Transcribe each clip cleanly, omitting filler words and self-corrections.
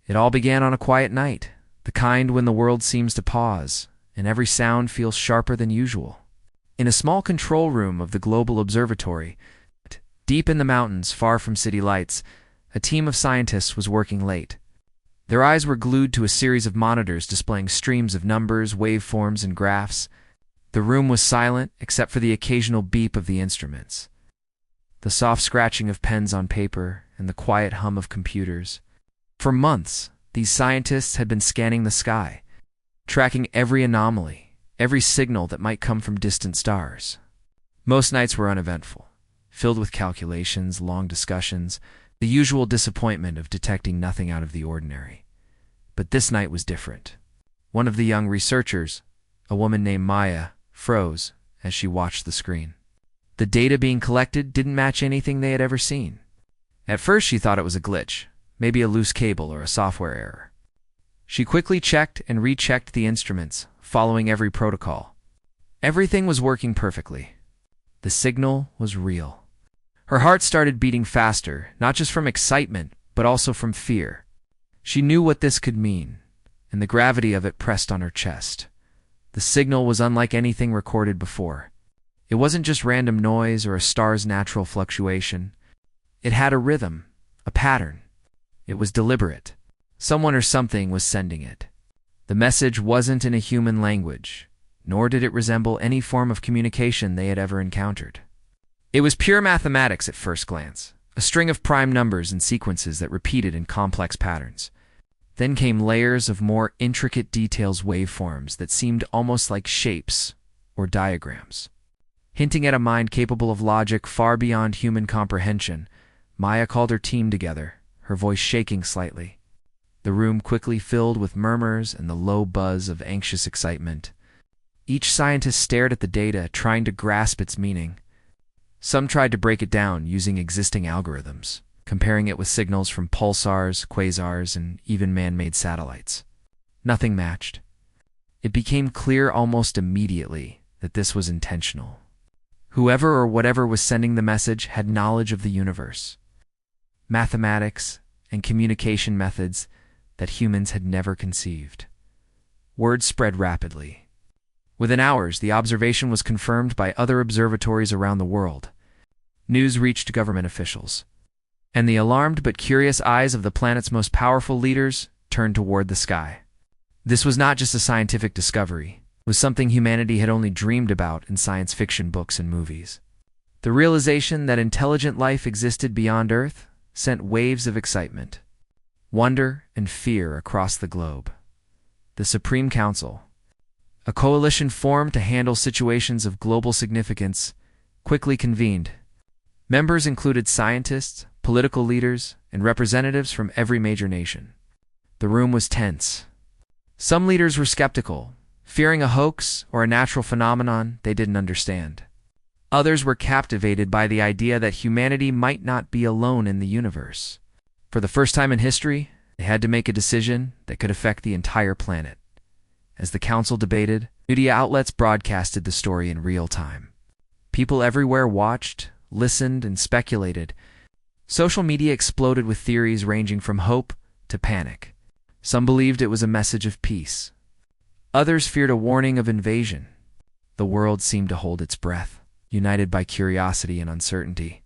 It all began on a quiet night, the kind when the world seems to pause, and every sound feels sharper than usual. In a small control room of the Global Observatory, deep in the mountains far from city lights, a team of scientists was working late. Their eyes were glued to a series of monitors displaying streams of numbers, waveforms, and graphs. The room was silent except for the occasional beep of the instruments, the soft scratching of pens on paper, and the quiet hum of computers. For months, these scientists had been scanning the sky, tracking every anomaly, every signal that might come from distant stars. Most nights were uneventful, filled with calculations, long discussions, the usual disappointment of detecting nothing out of the ordinary. But this night was different. One of the young researchers, a woman named Maya, froze as she watched the screen. The data being collected didn't match anything they had ever seen. At first she thought it was a glitch, maybe a loose cable or a software error. She quickly checked and rechecked the instruments, following every protocol. Everything was working perfectly. The signal was real. Her heart started beating faster, not just from excitement, but also from fear. She knew what this could mean, and the gravity of it pressed on her chest. The signal was unlike anything recorded before. It wasn't just random noise or a star's natural fluctuation. It had a rhythm, a pattern. It was deliberate. Someone or something was sending it. The message wasn't in a human language, nor did it resemble any form of communication they had ever encountered. It was pure mathematics at first glance, a string of prime numbers and sequences that repeated in complex patterns. Then came layers of more intricate details, waveforms that seemed almost like shapes or diagrams. Hinting at a mind capable of logic far beyond human comprehension, Maya called her team together, her voice shaking slightly. The room quickly filled with murmurs and the low buzz of anxious excitement. Each scientist stared at the data, trying to grasp its meaning. Some tried to break it down using existing algorithms, comparing it with signals from pulsars, quasars, and even man-made satellites. Nothing matched. It became clear almost immediately that this was intentional. Whoever or whatever was sending the message had knowledge of the universe, mathematics, and communication methods that humans had never conceived. Word spread rapidly. Within hours, the observation was confirmed by other observatories around the world. News reached government officials, and the alarmed but curious eyes of the planet's most powerful leaders turned toward the sky. This was not just a scientific discovery. It was something humanity had only dreamed about in science fiction books and movies. The realization that intelligent life existed beyond Earth sent waves of excitement, wonder, and fear across the globe. The Supreme Council, a coalition formed to handle situations of global significance, quickly convened. Members included scientists, political leaders, and representatives from every major nation. The room was tense. Some leaders were skeptical, fearing a hoax or a natural phenomenon they didn't understand. Others were captivated by the idea that humanity might not be alone in the universe. For the first time in history, they had to make a decision that could affect the entire planet. As the council debated, media outlets broadcasted the story in real time. People everywhere watched, listened, and speculated. Social media exploded with theories ranging from hope to panic. Some believed it was a message of peace. Others feared a warning of invasion. The world seemed to hold its breath, united by curiosity and uncertainty.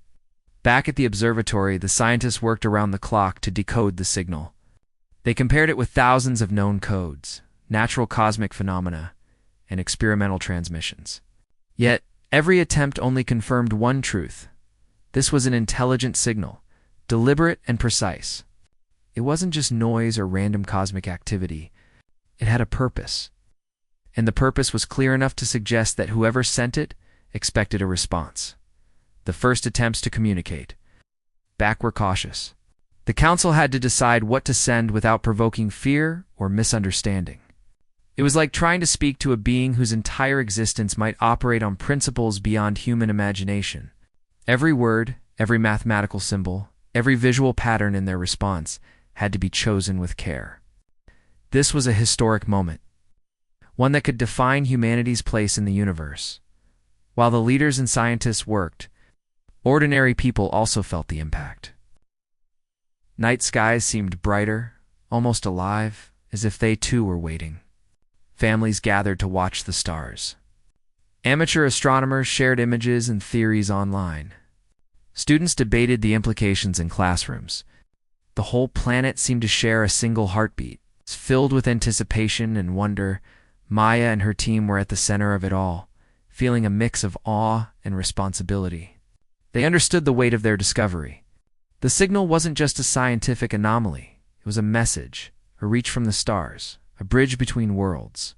Back at the observatory, the scientists worked around the clock to decode the signal. They compared it with thousands of known codes, natural cosmic phenomena, and experimental transmissions. Yet, every attempt only confirmed one truth. This was an intelligent signal, deliberate and precise. It wasn't just noise or random cosmic activity. It had a purpose. And the purpose was clear enough to suggest that whoever sent it expected a response. The first attempts to communicate back were cautious. The council had to decide what to send without provoking fear or misunderstanding. It was like trying to speak to a being whose entire existence might operate on principles beyond human imagination. Every word, every mathematical symbol, every visual pattern in their response had to be chosen with care. This was a historic moment, one that could define humanity's place in the universe. While the leaders and scientists worked, ordinary people also felt the impact. Night skies seemed brighter, almost alive, as if they too were waiting. Families gathered to watch the stars. Amateur astronomers shared images and theories online. Students debated the implications in classrooms. The whole planet seemed to share a single heartbeat. Filled with anticipation and wonder, Maya and her team were at the center of it all, feeling a mix of awe and responsibility. They understood the weight of their discovery. The signal wasn't just a scientific anomaly. It was a message, a reach from the stars, a bridge between worlds.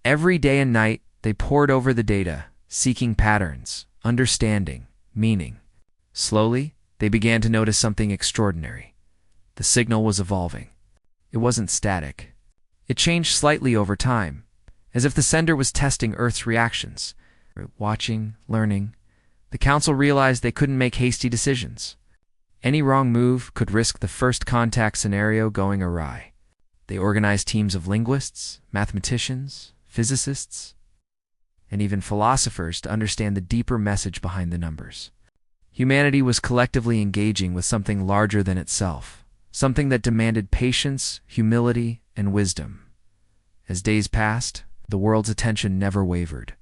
Every day and night, they pored over the data, seeking patterns, understanding, meaning. Slowly, they began to notice something extraordinary. The signal was evolving. It wasn't static. It changed slightly over time, as if the sender was testing Earth's reactions. Watching, learning, the council realized they couldn't make hasty decisions. Any wrong move could risk the first contact scenario going awry. They organized teams of linguists, mathematicians, physicists, and even philosophers to understand the deeper message behind the numbers. Humanity was collectively engaging with something larger than itself, something that demanded patience, humility, and wisdom. As days passed, the world's attention never wavered.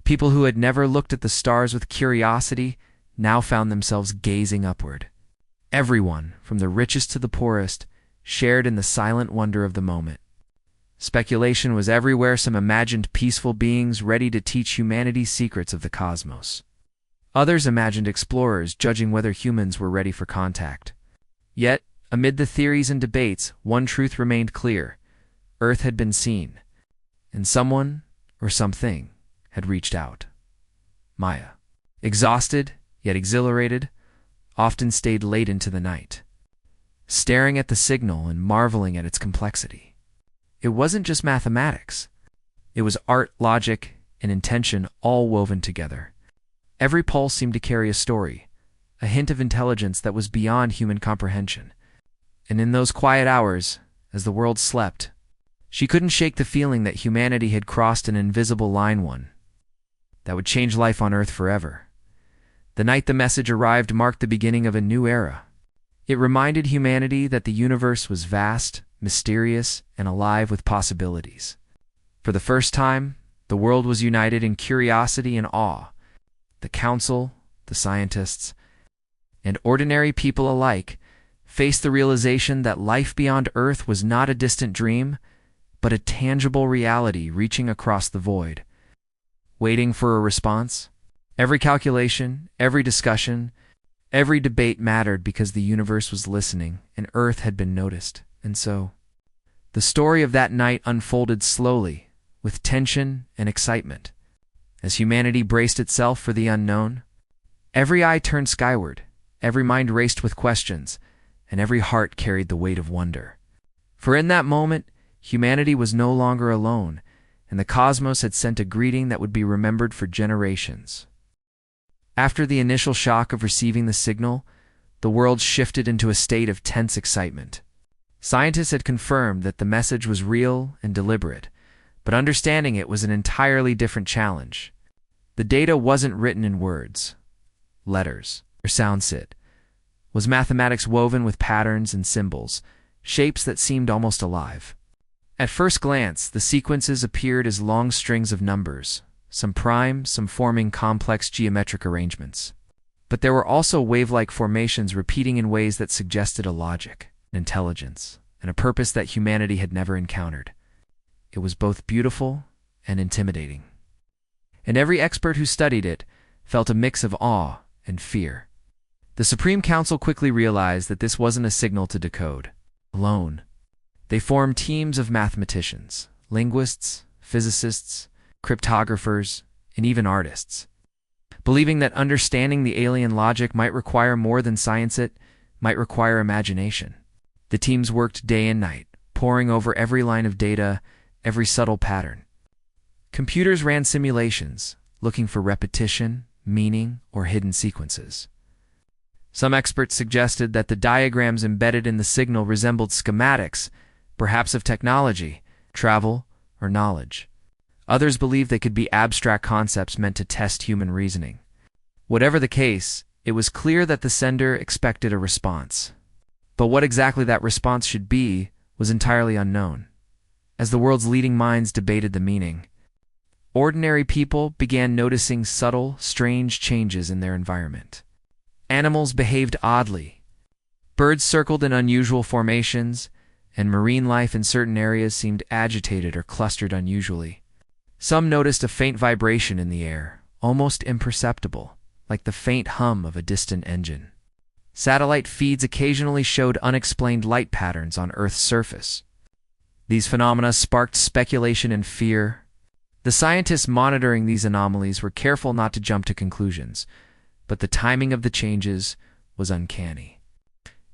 People who had never looked at the stars with curiosity now found themselves gazing upward. Everyone, from the richest to the poorest, shared in the silent wonder of the moment. Speculation was everywhere, some imagined peaceful beings ready to teach humanity secrets of the cosmos. Others imagined explorers judging whether humans were ready for contact. Yet, amid the theories and debates, one truth remained clear. Earth had been seen, and someone, or something, had reached out. Maya, exhausted, yet exhilarated, often stayed late into the night, staring at the signal and marveling at its complexity. It wasn't just mathematics. It was art, logic, and intention all woven together. Every pulse seemed to carry a story, a hint of intelligence that was beyond human comprehension. And in those quiet hours, as the world slept, she couldn't shake the feeling that humanity had crossed an invisible line, one that would change life on Earth forever. The night the message arrived marked the beginning of a new era. It reminded humanity that the universe was vast, mysterious, and alive with possibilities. For the first time, the world was united in curiosity and awe. The council, the scientists, and ordinary people alike faced the realization that life beyond Earth was not a distant dream, but a tangible reality reaching across the void. Waiting for a response? Every calculation, every discussion, every debate mattered because the universe was listening and Earth had been noticed. And so, the story of that night unfolded slowly, with tension and excitement. As humanity braced itself for the unknown, every eye turned skyward, every mind raced with questions, and every heart carried the weight of wonder. For in that moment, humanity was no longer alone, and the cosmos had sent a greeting that would be remembered for generations. After the initial shock of receiving the signal, the world shifted into a state of tense excitement. Scientists had confirmed that the message was real and deliberate, but understanding it was an entirely different challenge. The data wasn't written in words, letters, or sounds. It was mathematics woven with patterns and symbols, shapes that seemed almost alive. At first glance, the sequences appeared as long strings of numbers, some prime, some forming complex geometric arrangements. But there were also wave-like formations repeating in ways that suggested a logic, an intelligence, and a purpose that humanity had never encountered. It was both beautiful and intimidating. And every expert who studied it felt a mix of awe and fear. The Supreme Council quickly realized that this wasn't a signal to decode alone. They formed teams of mathematicians, linguists, physicists, cryptographers, and even artists. Believing that understanding the alien logic might require more than science, it might require imagination. The teams worked day and night, poring over every line of data, every subtle pattern. Computers ran simulations, looking for repetition, meaning, or hidden sequences. Some experts suggested that the diagrams embedded in the signal resembled schematics, perhaps of technology, travel, or knowledge. Others believed they could be abstract concepts meant to test human reasoning. Whatever the case, it was clear that the sender expected a response. But what exactly that response should be was entirely unknown. As the world's leading minds debated the meaning, ordinary people began noticing subtle, strange changes in their environment. Animals behaved oddly. Birds circled in unusual formations, and marine life in certain areas seemed agitated or clustered unusually. Some noticed a faint vibration in the air, almost imperceptible, like the faint hum of a distant engine. Satellite feeds occasionally showed unexplained light patterns on Earth's surface. These phenomena sparked speculation and fear. The scientists monitoring these anomalies were careful not to jump to conclusions, but the timing of the changes was uncanny.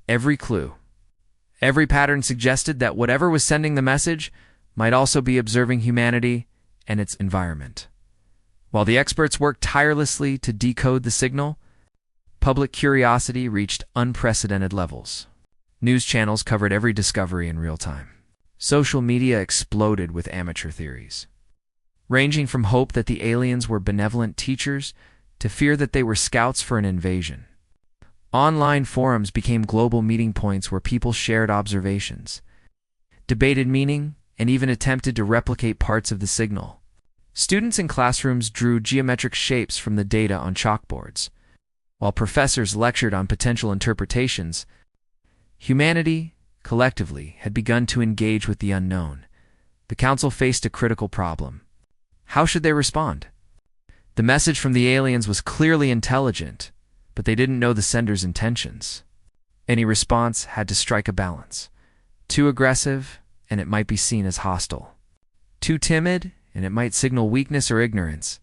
Every clue, every pattern suggested that whatever was sending the message might also be observing humanity and its environment. While the experts worked tirelessly to decode the signal, public curiosity reached unprecedented levels. News channels covered every discovery in real time. Social media exploded with amateur theories, ranging from hope that the aliens were benevolent teachers to fear that they were scouts for an invasion. Online forums became global meeting points where people shared observations, debated meaning, and even attempted to replicate parts of the signal. Students in classrooms drew geometric shapes from the data on chalkboards, while professors lectured on potential interpretations. Humanity, collectively, had begun to engage with the unknown. The council faced a critical problem. How should they respond? The message from the aliens was clearly intelligent, but they didn't know the sender's intentions. Any response had to strike a balance. Too aggressive, and it might be seen as hostile. Too timid, and it might signal weakness or ignorance.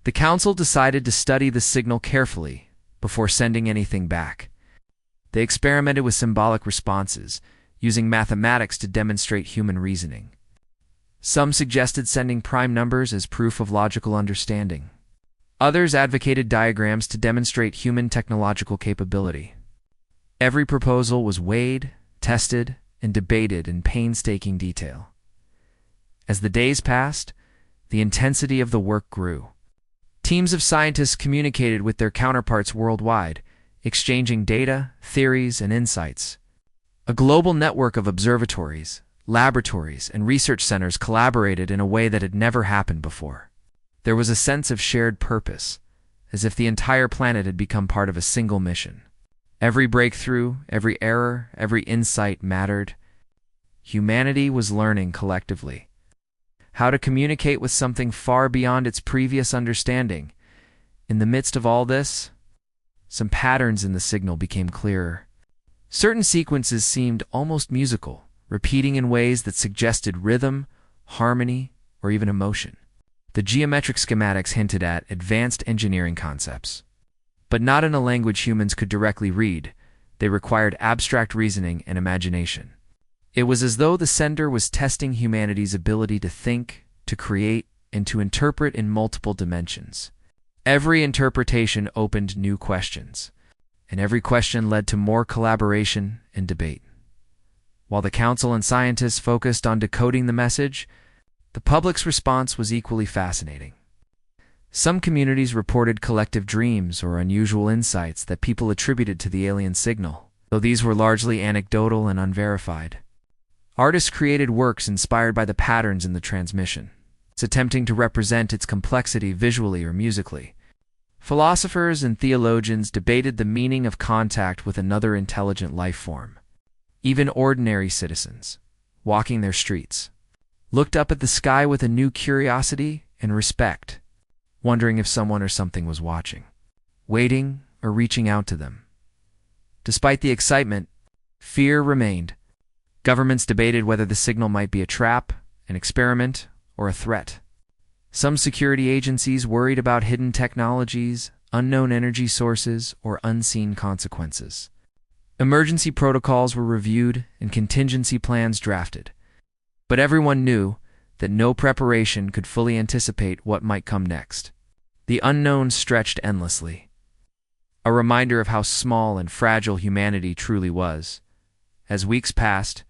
The council decided to study the signal carefully before sending anything back. They experimented with symbolic responses, using mathematics to demonstrate human reasoning. Some suggested sending prime numbers as proof of logical understanding. Others advocated diagrams to demonstrate human technological capability. Every proposal was weighed, tested, and debated in painstaking detail. As the days passed, the intensity of the work grew. Teams of scientists communicated with their counterparts worldwide, exchanging data, theories, and insights. A global network of observatories, laboratories, and research centers collaborated in a way that had never happened before. There was a sense of shared purpose, as if the entire planet had become part of a single mission. Every breakthrough, every error, every insight mattered. Humanity was learning collectively how to communicate with something far beyond its previous understanding. In the midst of all this, some patterns in the signal became clearer. Certain sequences seemed almost musical, repeating in ways that suggested rhythm, harmony, or even emotion. The geometric schematics hinted at advanced engineering concepts, but not in a language humans could directly read. They required abstract reasoning and imagination. It was as though the sender was testing humanity's ability to think, to create, and to interpret in multiple dimensions. Every interpretation opened new questions, and every question led to more collaboration and debate. While the council and scientists focused on decoding the message, the public's response was equally fascinating. Some communities reported collective dreams or unusual insights that people attributed to the alien signal, though these were largely anecdotal and unverified. Artists created works inspired by the patterns in the transmission, attempting to represent its complexity visually or musically. Philosophers and theologians debated the meaning of contact with another intelligent life form. Even ordinary citizens, walking their streets, looked up at the sky with a new curiosity and respect, wondering if someone or something was watching, waiting, or reaching out to them. Despite the excitement, fear remained. Governments debated whether the signal might be a trap, an experiment, or a threat. Some security agencies worried about hidden technologies, unknown energy sources, or unseen consequences. Emergency protocols were reviewed and contingency plans drafted, but everyone knew that no preparation could fully anticipate what might come next. The unknown stretched endlessly, a reminder of how small and fragile humanity truly was. As weeks passed,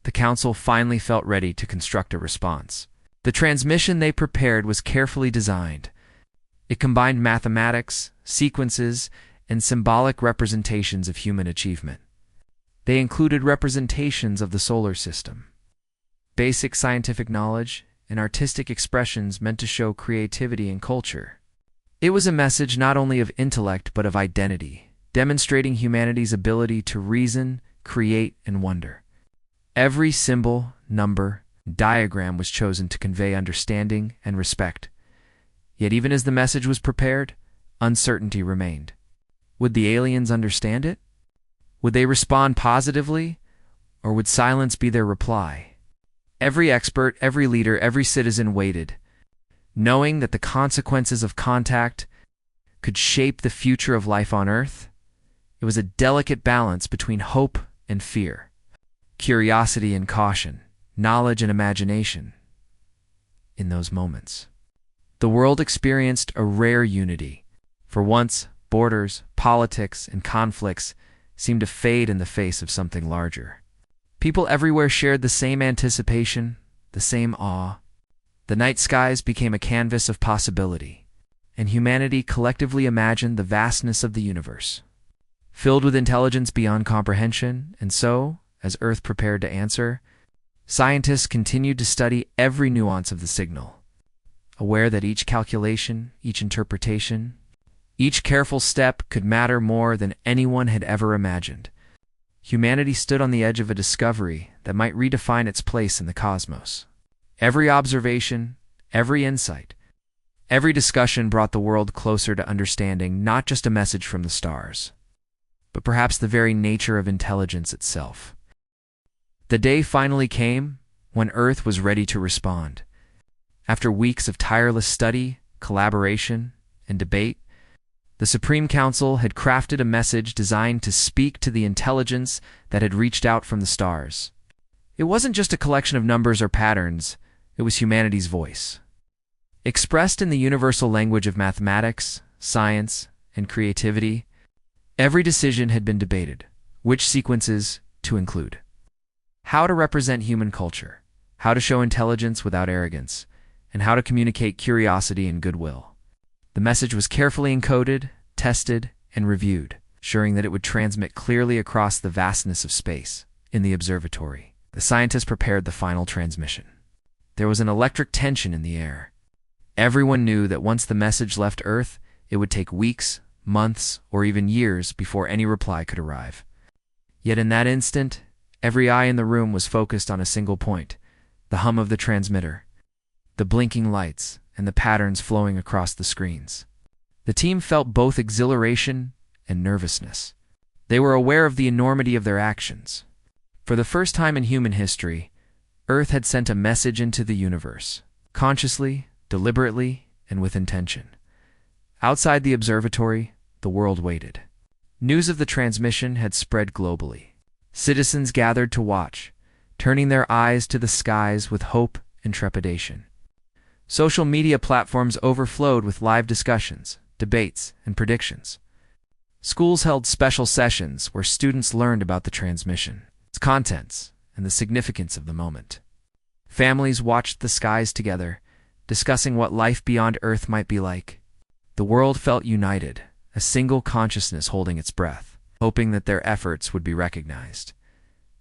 the council finally felt ready to construct a response. The transmission they prepared was carefully designed. It combined mathematics, sequences, and symbolic representations of human achievement. They included representations of the solar system, basic scientific knowledge, and artistic expressions meant to show creativity and culture. It was a message not only of intellect but of identity, demonstrating humanity's ability to reason, create, and wonder. Every symbol, number, diagram was chosen to convey understanding and respect. Yet even as the message was prepared, uncertainty remained. Would the aliens understand it? Would they respond positively, or would silence be their reply? Every expert, every leader, every citizen waited, knowing that the consequences of contact could shape the future of life on Earth. It was a delicate balance between hope and fear, curiosity and caution, knowledge and imagination. In those moments, the world experienced a rare unity. For once, borders, politics, and conflicts seemed to fade in the face of something larger. People everywhere shared the same anticipation, the same awe. The night skies became a canvas of possibility, and humanity collectively imagined the vastness of the universe, filled with intelligence beyond comprehension. And so, as Earth prepared to answer, scientists continued to study every nuance of the signal, aware that each calculation, each interpretation, each careful step could matter more than anyone had ever imagined. Humanity stood on the edge of a discovery that might redefine its place in the cosmos. Every observation, every insight, every discussion brought the world closer to understanding not just a message from the stars, but perhaps the very nature of intelligence itself. The day finally came when Earth was ready to respond. After weeks of tireless study, collaboration, and debate, the Supreme Council had crafted a message designed to speak to the intelligence that had reached out from the stars. It wasn't just a collection of numbers or patterns, it was humanity's voice. Expressed in the universal language of mathematics, science, and creativity, every decision had been debated: which sequences to include, how to represent human culture, how to show intelligence without arrogance, and how to communicate curiosity and goodwill. The message was carefully encoded, tested, and reviewed, ensuring that it would transmit clearly across the vastness of space. In the observatory, the scientists prepared the final transmission. There was an electric tension in the air. Everyone knew that once the message left Earth, it would take weeks, months, or even years before any reply could arrive. Yet in that instant, every eye in the room was focused on a single point: the hum of the transmitter, the blinking lights, and the patterns flowing across the screens. The team felt both exhilaration and nervousness. They were aware of the enormity of their actions. For the first time in human history, Earth had sent a message into the universe, consciously, deliberately, and with intention. Outside the observatory, the world waited. News of the transmission had spread globally. Citizens gathered to watch, turning their eyes to the skies with hope and trepidation. Social media platforms overflowed with live discussions, debates, and predictions. Schools held special sessions where students learned about the transmission, its contents, and the significance of the moment. Families watched the skies together, discussing what life beyond Earth might be like. The world felt united, a single consciousness holding its breath, hoping that their efforts would be recognized.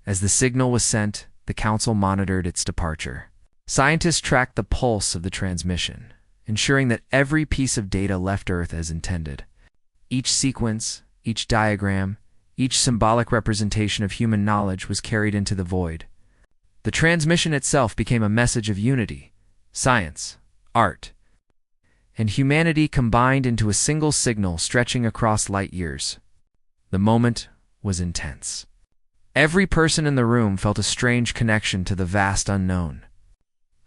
As the signal was sent, the council monitored its departure. Scientists tracked the pulse of the transmission, ensuring that every piece of data left Earth as intended. Each sequence, each diagram, each symbolic representation of human knowledge was carried into the void. The transmission itself became a message of unity, science, art, and humanity combined into a single signal stretching across light years. The moment was intense. Every person in the room felt a strange connection to the vast unknown.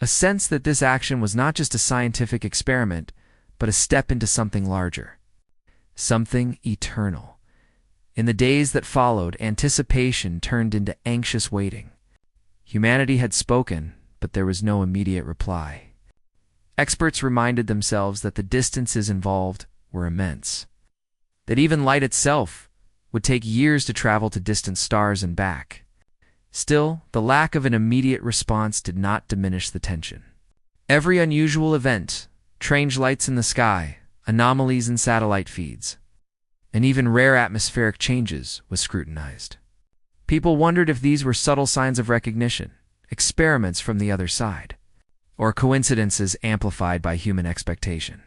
A sense that this action was not just a scientific experiment, but a step into something larger, something eternal. In the days that followed, anticipation turned into anxious waiting. Humanity had spoken, but there was no immediate reply. Experts reminded themselves that the distances involved were immense, that even light itself would take years to travel to distant stars and back. Still, the lack of an immediate response did not diminish the tension. Every unusual event, strange lights in the sky, anomalies in satellite feeds, and even rare atmospheric changes was scrutinized. People wondered if these were subtle signs of recognition, experiments from the other side, or coincidences amplified by human expectation.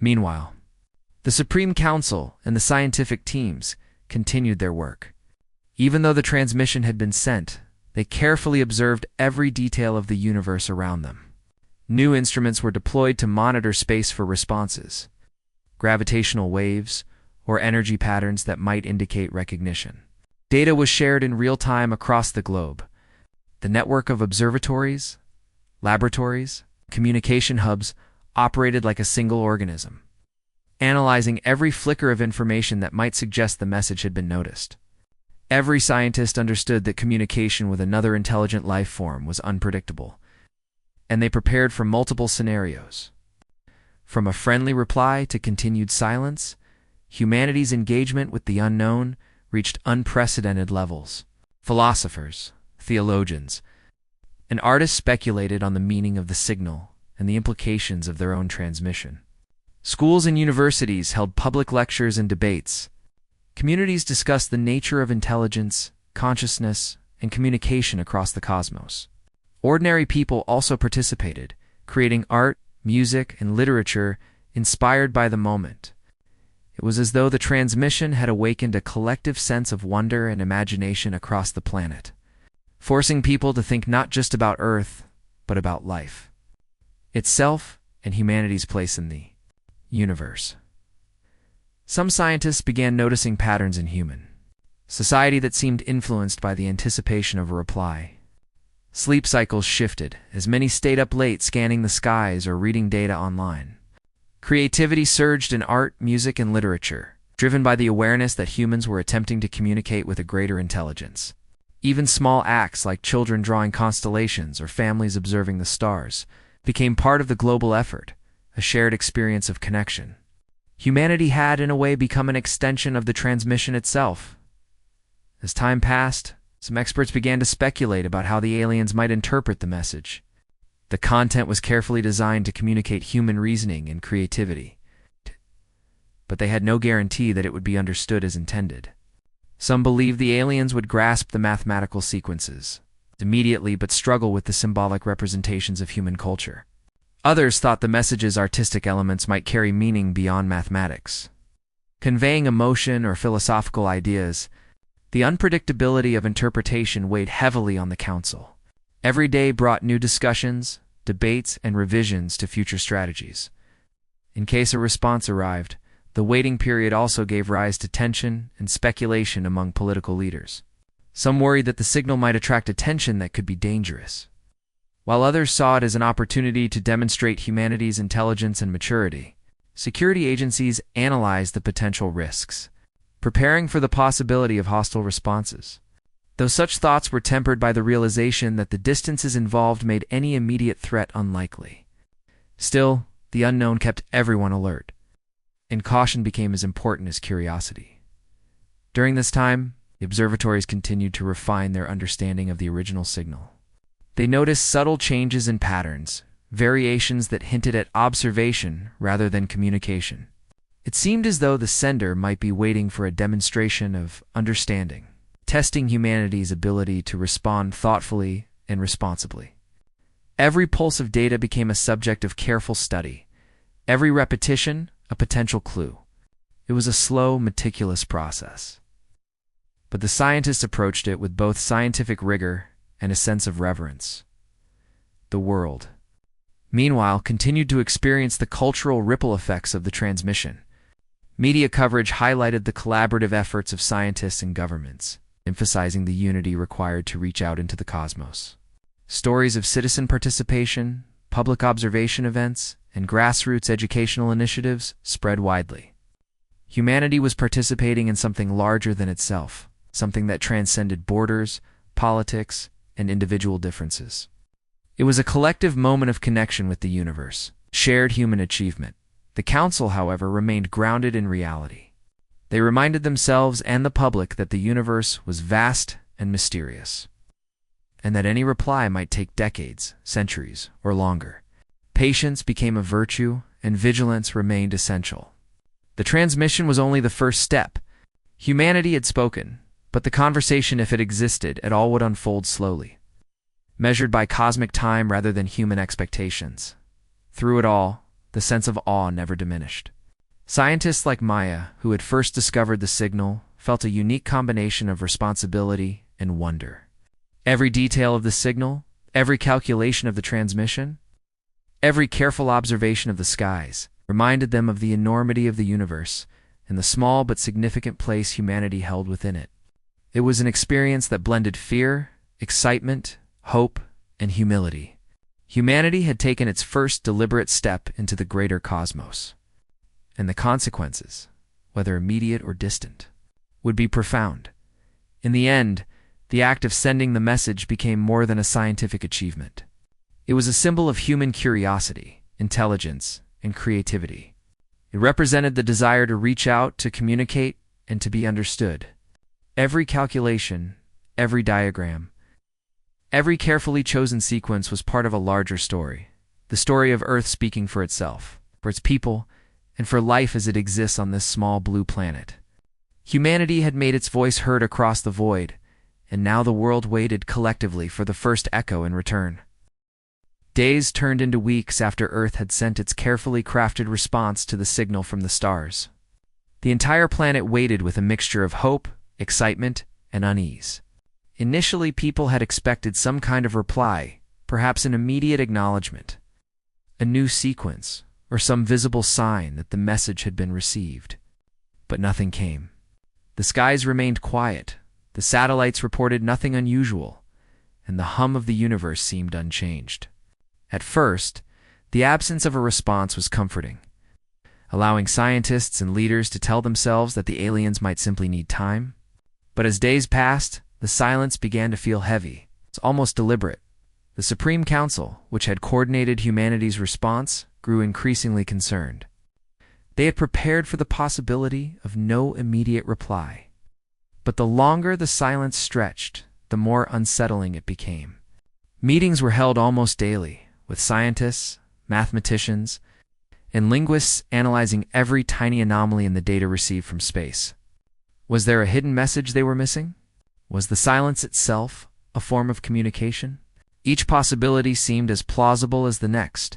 Meanwhile, the Supreme Council and the scientific teams continued their work. Even though the transmission had been sent, they carefully observed every detail of the universe around them. New instruments were deployed to monitor space for responses, gravitational waves, or energy patterns that might indicate recognition. Data was shared in real time across the globe. The network of observatories, laboratories, communication hubs operated like a single organism, analyzing every flicker of information that might suggest the message had been noticed. Every scientist understood that communication with another intelligent life form was unpredictable, and they prepared for multiple scenarios. From a friendly reply to continued silence, humanity's engagement with the unknown reached unprecedented levels. Philosophers, theologians, and artists speculated on the meaning of the signal and the implications of their own transmission. Schools and universities held public lectures and debates. Communities discussed the nature of intelligence, consciousness, and communication across the cosmos. Ordinary people also participated, creating art, music, and literature inspired by the moment. It was as though the transmission had awakened a collective sense of wonder and imagination across the planet, forcing people to think not just about Earth, but about life itself and humanity's place in the universe. Some scientists began noticing patterns in human society that seemed influenced by the anticipation of a reply. Sleep cycles shifted, as many stayed up late scanning the skies or reading data online. Creativity surged in art, music, and literature, driven by the awareness that humans were attempting to communicate with a greater intelligence. Even small acts like children drawing constellations or families observing the stars became part of the global effort, a shared experience of connection. Humanity had, in a way, become an extension of the transmission itself. As time passed, some experts began to speculate about how the aliens might interpret the message. The content was carefully designed to communicate human reasoning and creativity, but they had no guarantee that it would be understood as intended. Some believed the aliens would grasp the mathematical sequences immediately but struggle with the symbolic representations of human culture. Others thought the message's artistic elements might carry meaning beyond mathematics, conveying emotion or philosophical ideas. The unpredictability of interpretation weighed heavily on the council. Every day brought new discussions, debates, and revisions to future strategies. In case a response arrived, the waiting period also gave rise to tension and speculation among political leaders. Some worried that the signal might attract attention that could be dangerous, while others saw it as an opportunity to demonstrate humanity's intelligence and maturity. Security agencies analyzed the potential risks, preparing for the possibility of hostile responses, though such thoughts were tempered by the realization that the distances involved made any immediate threat unlikely. Still, the unknown kept everyone alert, and caution became as important as curiosity. During this time, the observatories continued to refine their understanding of the original signal. They noticed subtle changes in patterns, variations that hinted at observation rather than communication. It seemed as though the sender might be waiting for a demonstration of understanding, testing humanity's ability to respond thoughtfully and responsibly. Every pulse of data became a subject of careful study, every repetition a potential clue. It was a slow, meticulous process, but the scientists approached it with both scientific rigor and a sense of reverence. The world, meanwhile, continued to experience the cultural ripple effects of the transmission. Media coverage highlighted the collaborative efforts of scientists and governments, emphasizing the unity required to reach out into the cosmos. Stories of citizen participation, public observation events, and grassroots educational initiatives spread widely. Humanity was participating in something larger than itself, something that transcended borders, politics, and individual differences. It was a collective moment of connection with the universe, shared human achievement. The council, however, remained grounded in reality. They reminded themselves and the public that the universe was vast and mysterious, and that any reply might take decades, centuries, or longer. Patience became a virtue, and vigilance remained essential. The transmission was only the first step. Humanity had spoken, But the conversation, if it existed at all, would unfold slowly, measured by cosmic time rather than human expectations. Through it all, the sense of awe never diminished. Scientists like Maya, who had first discovered the signal, felt a unique combination of responsibility and wonder. Every detail of the signal, every calculation of the transmission, every careful observation of the skies reminded them of the enormity of the universe and the small but significant place humanity held within it. It was an experience that blended fear, excitement, hope, and humility. Humanity had taken its first deliberate step into the greater cosmos, and the consequences, whether immediate or distant, would be profound. In the end, the act of sending the message became more than a scientific achievement. It was a symbol of human curiosity, intelligence, and creativity. It represented the desire to reach out, to communicate, and to be understood. Every calculation, every diagram, every carefully chosen sequence was part of a larger story, the story of Earth speaking for itself, for its people, and for life as it exists on this small blue planet. Humanity had made its voice heard across the void, and now the world waited collectively for the first echo in return. Days turned into weeks after Earth had sent its carefully crafted response to the signal from the stars. The entire planet waited with a mixture of hope, excitement, and unease. Initially, people had expected some kind of reply, perhaps an immediate acknowledgement, a new sequence, or some visible sign that the message had been received. But nothing came. The skies remained quiet, the satellites reported nothing unusual, and the hum of the universe seemed unchanged. At first, the absence of a response was comforting, allowing scientists and leaders to tell themselves that the aliens might simply need time. But as days passed, the silence began to feel heavy. It's almost deliberate. The Supreme Council, which had coordinated humanity's response, grew increasingly concerned. They had prepared for the possibility of no immediate reply. But the longer the silence stretched, the more unsettling it became. Meetings were held almost daily, with scientists, mathematicians, and linguists analyzing every tiny anomaly in the data received from space. Was there a hidden message they were missing? Was the silence itself a form of communication? Each possibility seemed as plausible as the next.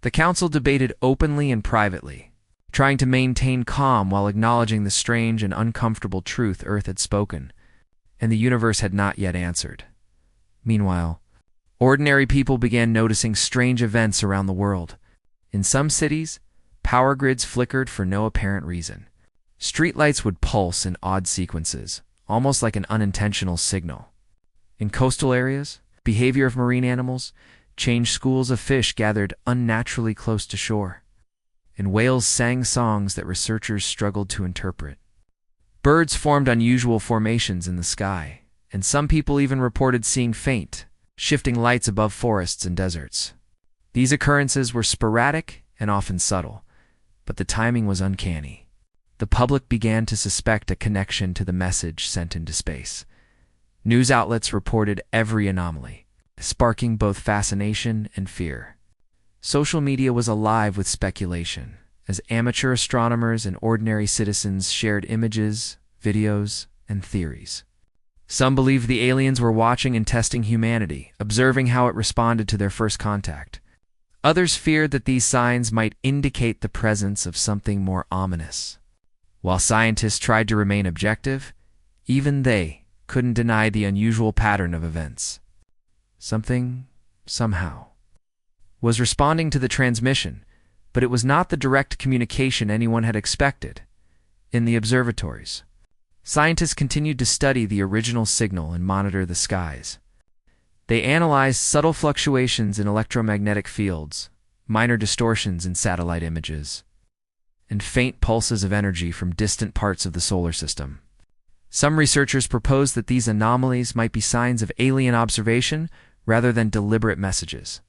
The council debated openly and privately, trying to maintain calm while acknowledging the strange and uncomfortable truth Earth had spoken, and the universe had not yet answered. Meanwhile, ordinary people began noticing strange events around the world. In some cities, power grids flickered for no apparent reason. Streetlights would pulse in odd sequences, almost like an unintentional signal. In coastal areas, behavior of marine animals changed. Schools of fish gathered unnaturally close to shore, and whales sang songs that researchers struggled to interpret. Birds formed unusual formations in the sky, and some people even reported seeing faint, shifting lights above forests and deserts. These occurrences were sporadic and often subtle, but the timing was uncanny. The public began to suspect a connection to the message sent into space. News outlets reported every anomaly, sparking both fascination and fear. Social media was alive with speculation, as amateur astronomers and ordinary citizens shared images, videos, and theories. Some believed the aliens were watching and testing humanity, observing how it responded to their first contact. Others feared that these signs might indicate the presence of something more ominous. While scientists tried to remain objective, even they couldn't deny the unusual pattern of events. Something, somehow, was responding to the transmission, but it was not the direct communication anyone had expected. In the observatories, scientists continued to study the original signal and monitor the skies. They analyzed subtle fluctuations in electromagnetic fields, minor distortions in satellite images, and faint pulses of energy from distant parts of the solar system. Some researchers proposed that these anomalies might be signs of alien observation rather than deliberate messages.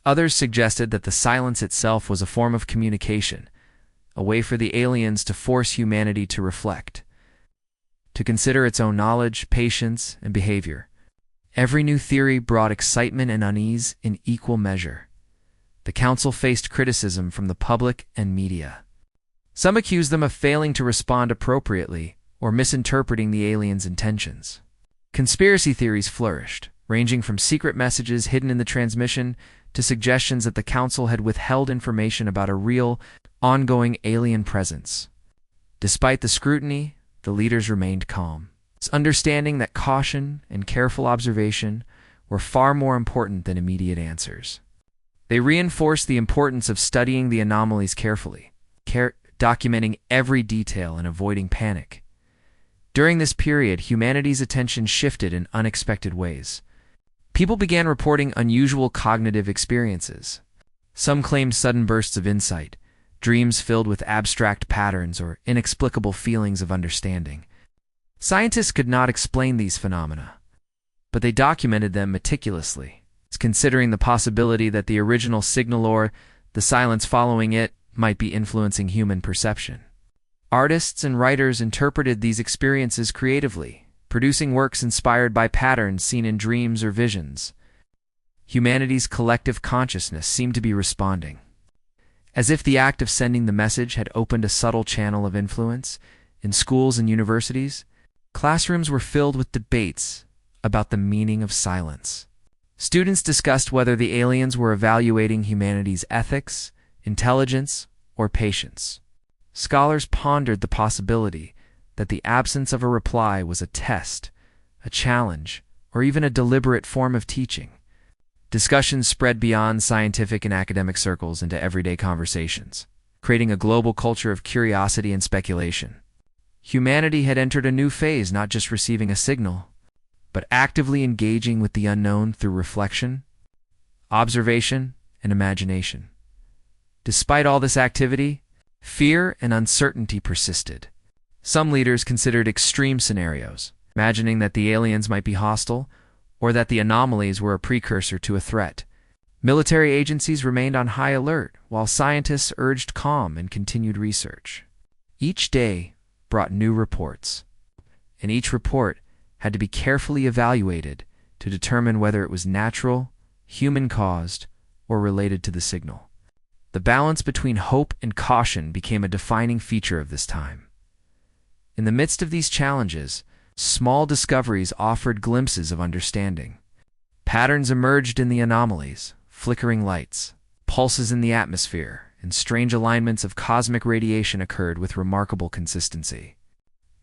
Others suggested that the silence itself was a form of communication, a way for the aliens to force humanity to reflect, to consider its own knowledge, patience, and behavior. Every new theory brought excitement and unease in equal measure. The council faced criticism from the public and media. Some accused them of failing to respond appropriately, or misinterpreting the aliens' intentions. Conspiracy theories flourished, ranging from secret messages hidden in the transmission to suggestions that the Council had withheld information about a real, ongoing alien presence. Despite the scrutiny, the leaders remained calm, understanding that caution and careful observation were far more important than immediate answers. They reinforced the importance of studying the anomalies carefully, documenting every detail and avoiding panic. During this period, humanity's attention shifted in unexpected ways. People began reporting unusual cognitive experiences. Some claimed sudden bursts of insight, dreams filled with abstract patterns or inexplicable feelings of understanding. Scientists could not explain these phenomena, but they documented them meticulously, considering the possibility that the original signal or the silence following it might be influencing human perception. Artists and writers interpreted these experiences creatively, producing works inspired by patterns seen in dreams or visions. Humanity's collective consciousness seemed to be responding, as if the act of sending the message had opened a subtle channel of influence. In schools and universities, classrooms were filled with debates about the meaning of silence. Students discussed whether the aliens were evaluating humanity's ethics, intelligence, or patience. Scholars pondered the possibility that the absence of a reply was a test, a challenge, or even a deliberate form of teaching. Discussions spread beyond scientific and academic circles into everyday conversations, creating a global culture of curiosity and speculation. Humanity had entered a new phase, not just receiving a signal, but actively engaging with the unknown through reflection, observation, and imagination. Despite all this activity, fear and uncertainty persisted. Some leaders considered extreme scenarios, imagining that the aliens might be hostile or that the anomalies were a precursor to a threat. Military agencies remained on high alert, while scientists urged calm and continued research. Each day brought new reports, and each report had to be carefully evaluated to determine whether it was natural, human-caused, or related to the signal. The balance between hope and caution became a defining feature of this time. In the midst of these challenges, small discoveries offered glimpses of understanding. Patterns emerged in the anomalies, flickering lights, pulses in the atmosphere, and strange alignments of cosmic radiation occurred with remarkable consistency.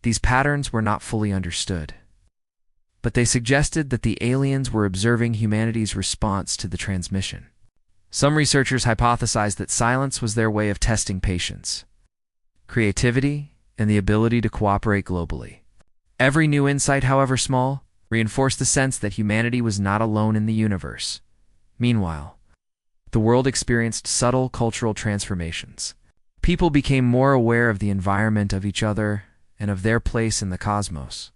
These patterns were not fully understood, but they suggested that the aliens were observing humanity's response to the transmission. Some researchers hypothesized that silence was their way of testing patience, creativity, and the ability to cooperate globally. Every new insight, however small, reinforced the sense that humanity was not alone in the universe. Meanwhile, the world experienced subtle cultural transformations. People became more aware of the environment, of each other, and of their place in the cosmos.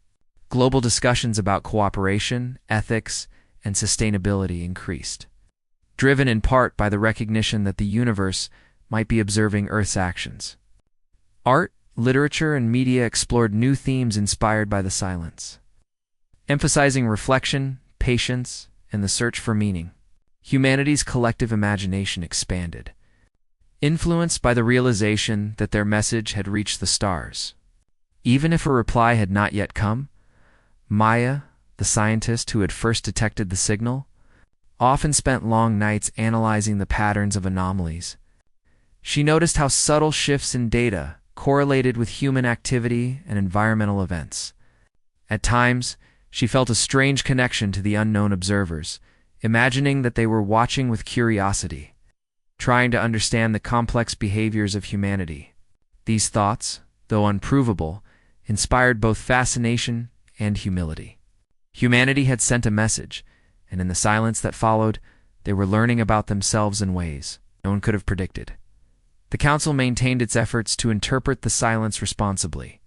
Global discussions about cooperation, ethics, and sustainability increased, driven in part by the recognition that the universe might be observing Earth's actions. Art, literature, and media explored new themes inspired by the silence, emphasizing reflection, patience, and the search for meaning. Humanity's collective imagination expanded, influenced by the realization that their message had reached the stars. Even if a reply had not yet come, Maya, the scientist who had first detected the signal, often spent long nights analyzing the patterns of anomalies. She noticed how subtle shifts in data correlated with human activity and environmental events. At times, she felt a strange connection to the unknown observers, imagining that they were watching with curiosity, trying to understand the complex behaviors of humanity. These thoughts, though unprovable, inspired both fascination and humility. Humanity had sent a message, and in the silence that followed, they were learning about themselves in ways no one could have predicted. The Council maintained its efforts to interpret the silence responsibly.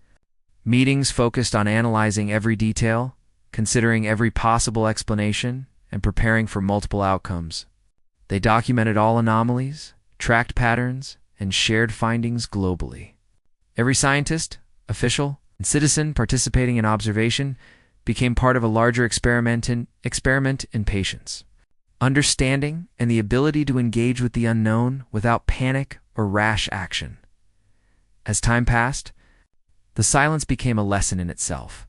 Meetings focused on analyzing every detail, considering every possible explanation, and preparing for multiple outcomes. They documented all anomalies, tracked patterns, and shared findings globally. Every scientist, official, and citizen participating in observation became part of a larger experiment in patience, understanding, and the ability to engage with the unknown without panic or rash action. As time passed, The silence became a lesson in itself.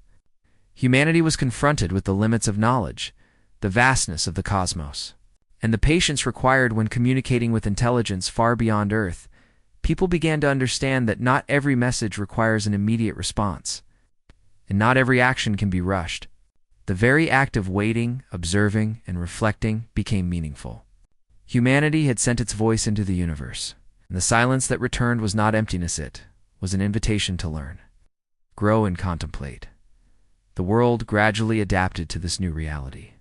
Humanity was confronted with the limits of knowledge, the vastness of the cosmos, and the patience required when communicating with intelligence far beyond Earth. People began to understand that not every message requires an immediate response, and not every action can be rushed. The very act of waiting, observing, and reflecting became meaningful. Humanity had sent its voice into the universe, and the silence that returned was not emptiness, it was an invitation to learn, grow, and contemplate. The world gradually adapted to this new reality.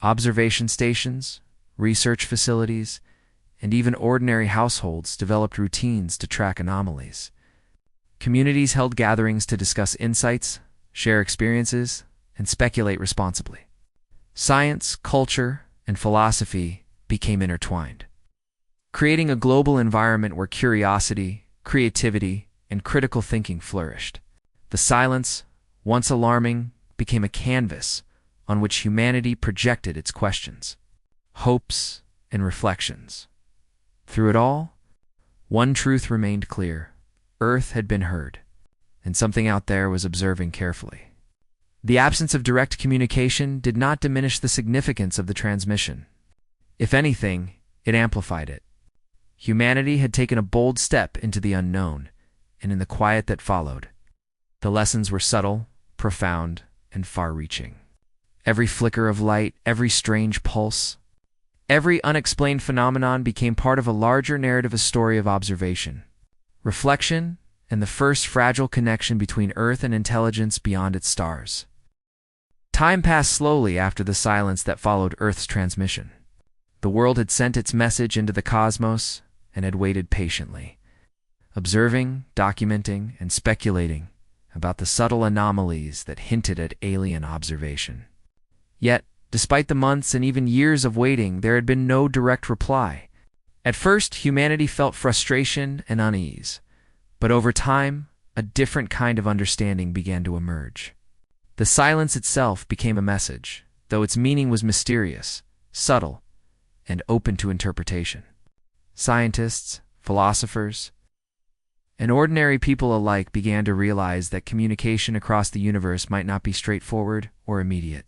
Observation stations, research facilities, and even ordinary households developed routines to track anomalies. Communities held gatherings to discuss insights, share experiences, and speculate responsibly. Science, culture, and philosophy became intertwined, creating a global environment where curiosity, creativity, and critical thinking flourished. The silence, once alarming, became a canvas on which humanity projected its questions, hopes, and reflections. Through it all, one truth remained clear: Earth had been heard, and something out there was observing carefully. The absence of direct communication did not diminish the significance of the transmission. If anything, it amplified it. Humanity had taken a bold step into the unknown, and in the quiet that followed, the lessons were subtle, profound, and far-reaching. Every flicker of light, every strange pulse, every unexplained phenomenon became part of a larger narrative, a story of observation, reflection, and the first fragile connection between Earth and intelligence beyond its stars. Time passed slowly after the silence that followed Earth's transmission. The world had sent its message into the cosmos and had waited patiently, observing, documenting, and speculating about the subtle anomalies that hinted at alien observation. Yet, despite the months and even years of waiting, there had been no direct reply. At first, humanity felt frustration and unease, but over time, a different kind of understanding began to emerge. The silence itself became a message, though its meaning was mysterious, subtle, and open to interpretation. Scientists, philosophers, and ordinary people alike began to realize that communication across the universe might not be straightforward or immediate,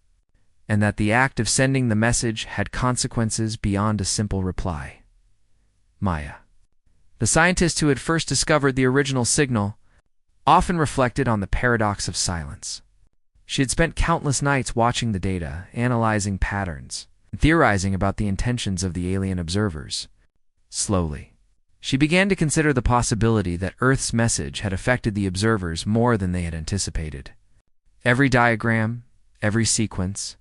and that the act of sending the message had consequences beyond a simple reply. Maya, the scientist who had first discovered the original signal, often reflected on the paradox of silence. She had spent countless nights watching the data, analyzing patterns, and theorizing about the intentions of the alien observers. Slowly, she began to consider the possibility that Earth's message had affected the observers more than they had anticipated. Every diagram, every sequence,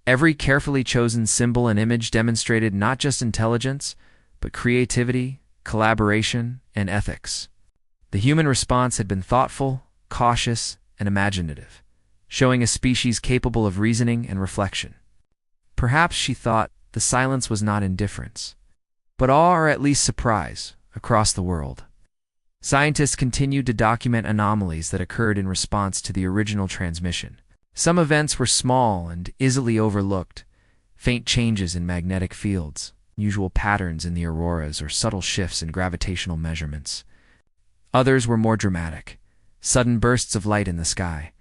every carefully chosen symbol and image demonstrated not just intelligence, but creativity, collaboration, and ethics. The human response had been thoughtful, cautious, and imaginative, showing a species capable of reasoning and reflection. Perhaps, she thought, the silence was not indifference, but awe or at least surprise across the world. Scientists continued to document anomalies that occurred in response to the original transmission. Some events were small and easily overlooked: faint changes in magnetic fields, unusual patterns in the auroras, or subtle shifts in gravitational measurements. Others were more dramatic: sudden bursts of light in the sky,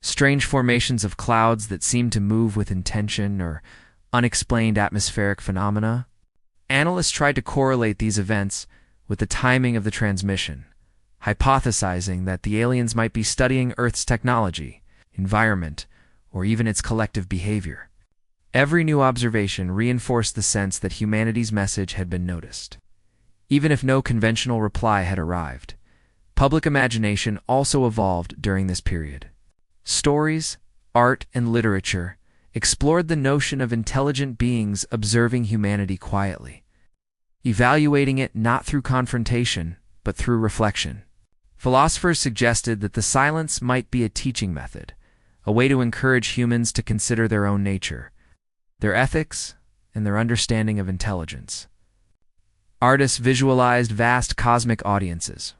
strange formations of clouds that seemed to move with intention, or unexplained atmospheric phenomena. Analysts tried to correlate these events with the timing of the transmission, hypothesizing that the aliens might be studying Earth's technology, environment, or even its collective behavior. Every new observation reinforced the sense that humanity's message had been noticed. Even if no conventional reply had arrived, public imagination also evolved during this period. Stories, art, and literature explored the notion of intelligent beings observing humanity quietly, evaluating it not through confrontation, but through reflection. Philosophers suggested that the silence might be a teaching method, a way to encourage humans to consider their own nature, their ethics, and their understanding of intelligence. Artists visualized vast cosmic audiences,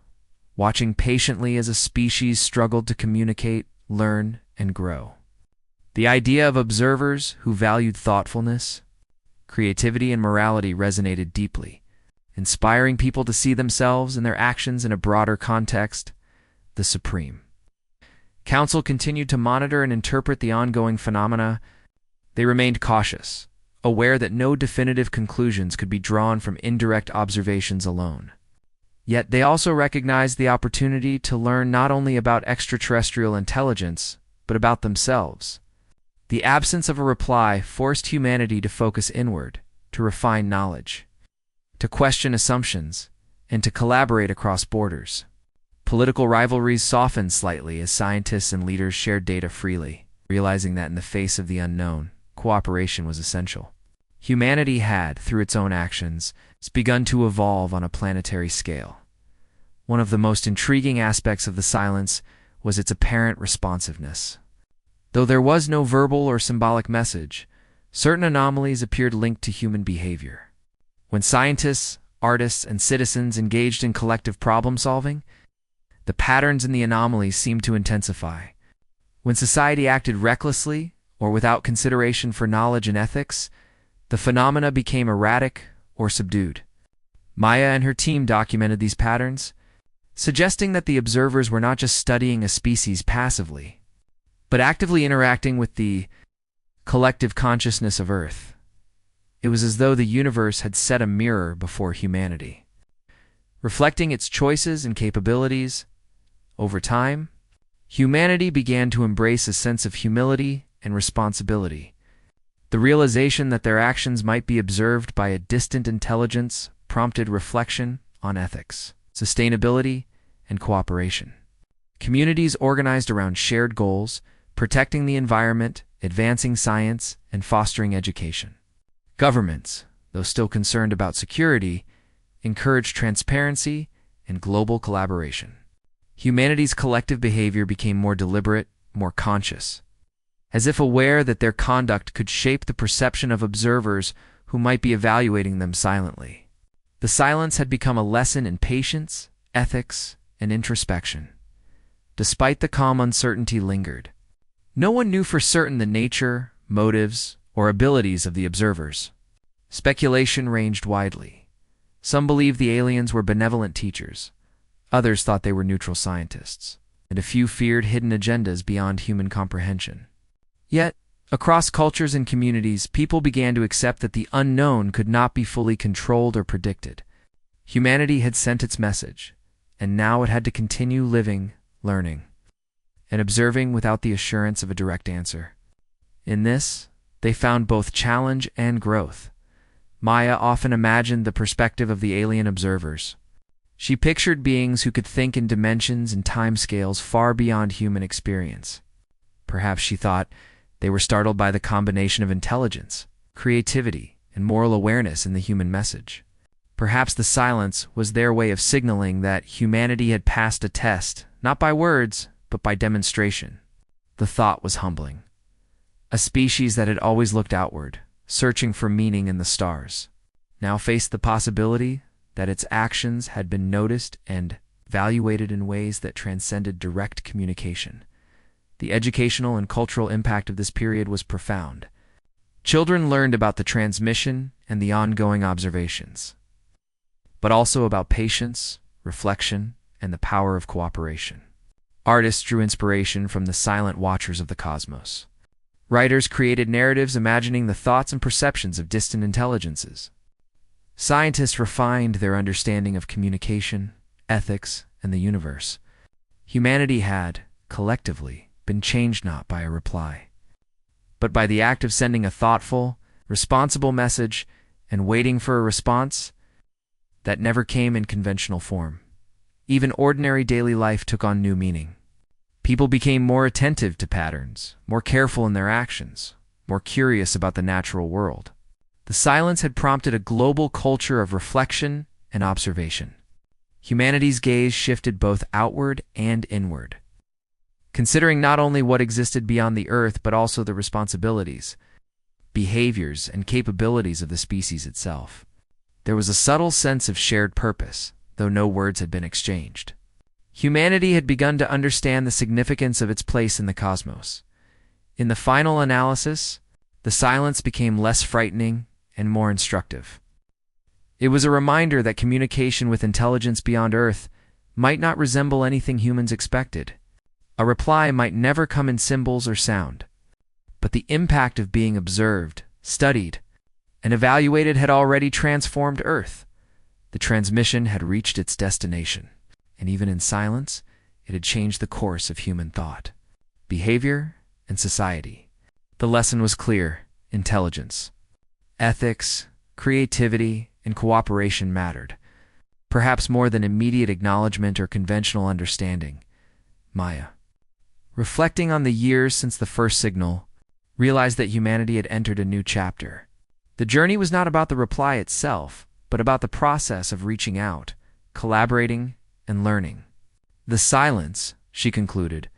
watching patiently as a species struggled to communicate, learn, and grow. The idea of observers who valued thoughtfulness, creativity, and morality resonated deeply, inspiring people to see themselves and their actions in a broader context. the Supreme. Council continued to monitor and interpret the ongoing phenomena. They remained cautious, aware that no definitive conclusions could be drawn from indirect observations alone. Yet they also recognized the opportunity to learn not only about extraterrestrial intelligence, but about themselves. The absence of a reply forced humanity to focus inward, to refine knowledge, to question assumptions, and to collaborate across borders. Political rivalries softened slightly as scientists and leaders shared data freely, realizing that in the face of the unknown, cooperation was essential. Humanity had, through its own actions, begun to evolve on a planetary scale. One of the most intriguing aspects of the silence was its apparent responsiveness. Though there was no verbal or symbolic message, certain anomalies appeared linked to human behavior. When scientists, artists, and citizens engaged in collective problem-solving, the patterns in the anomalies seemed to intensify. When society acted recklessly or without consideration for knowledge and ethics, the phenomena became erratic or subdued. Maya and her team documented these patterns, suggesting that the observers were not just studying a species passively, but actively interacting with the collective consciousness of Earth. It was as though the universe had set a mirror before humanity. Reflecting its choices and capabilities, over time, humanity began to embrace a sense of humility and responsibility. The realization that their actions might be observed by a distant intelligence prompted reflection on ethics, sustainability, and cooperation. Communities organized around shared goals, protecting the environment, advancing science, and fostering education. Governments, though still concerned about security, encouraged transparency and global collaboration. Humanity's collective behavior became more deliberate, more conscious, as if aware that their conduct could shape the perception of observers who might be evaluating them silently. The silence had become a lesson in patience, ethics, and introspection. Despite the calm, uncertainty lingered. No one knew for certain the nature, motives, or abilities of the observers. Speculation ranged widely. Some believed the aliens were benevolent teachers. Others thought they were neutral scientists, and a few feared hidden agendas beyond human comprehension. Yet, across cultures and communities, people began to accept that the unknown could not be fully controlled or predicted. Humanity had sent its message, and now it had to continue living, learning, and observing without the assurance of a direct answer. In this, they found both challenge and growth. Maya often imagined the perspective of the alien observers. She pictured beings who could think in dimensions and timescales far beyond human experience. Perhaps she thought they were startled by the combination of intelligence, creativity, and moral awareness in the human message. Perhaps the silence was their way of signaling that humanity had passed a test, not by words, but by demonstration. The thought was humbling. A species that had always looked outward, searching for meaning in the stars, now faced the possibility that its actions had been noticed and evaluated in ways that transcended direct communication. The educational and cultural impact of this period was profound. Children learned about the transmission and the ongoing observations, but also about patience, reflection, and the power of cooperation. Artists drew inspiration from the silent watchers of the cosmos. Writers created narratives imagining the thoughts and perceptions of distant intelligences. Scientists refined their understanding of communication, ethics, and the universe. Humanity had, collectively, been changed not by a reply, but by the act of sending a thoughtful, responsible message and waiting for a response that never came in conventional form. Even ordinary daily life took on new meaning. People became more attentive to patterns, more careful in their actions, more curious about the natural world. The silence had prompted a global culture of reflection and observation. Humanity's gaze shifted both outward and inward, considering not only what existed beyond the Earth but also the responsibilities, behaviors, and capabilities of the species itself. There was a subtle sense of shared purpose, though no words had been exchanged. Humanity had begun to understand the significance of its place in the cosmos. In the final analysis, the silence became less frightening and more instructive. It was a reminder that communication with intelligence beyond Earth might not resemble anything humans expected. A reply might never come in symbols or sound. But the impact of being observed, studied, and evaluated had already transformed Earth. The transmission had reached its destination, and even in silence, it had changed the course of human thought, behavior, and society. The lesson was clear: intelligence, ethics, creativity, and cooperation mattered, perhaps more than immediate acknowledgement or conventional understanding. Maya, reflecting on the years since the first signal, realized that humanity had entered a new chapter. The journey was not about the reply itself, but about the process of reaching out, collaborating, and learning. The silence, she concluded,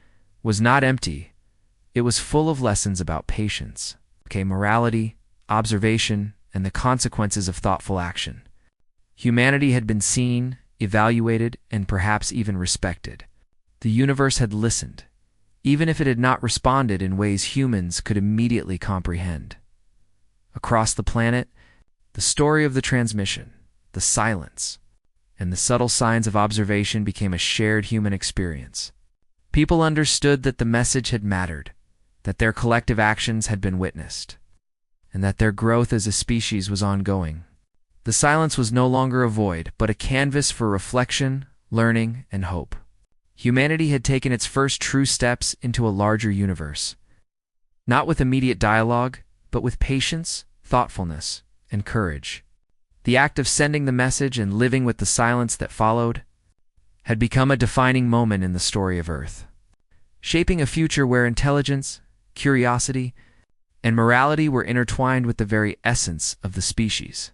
was not empty. It was full of lessons about patience, morality, observation, and the consequences of thoughtful action. Humanity had been seen, evaluated, and perhaps even respected. The universe had listened, even if it had not responded in ways humans could immediately comprehend. Across the planet, the story of the transmission, the silence, and the subtle signs of observation became a shared human experience. People understood that the message had mattered, that their collective actions had been witnessed, and that their growth as a species was ongoing. The silence was no longer a void, but a canvas for reflection, learning, and hope. Humanity had taken its first true steps into a larger universe, not with immediate dialogue, but with patience, thoughtfulness, and courage. The act of sending the message and living with the silence that followed had become a defining moment in the story of Earth, shaping a future where intelligence, curiosity, and morality were intertwined with the very essence of the species.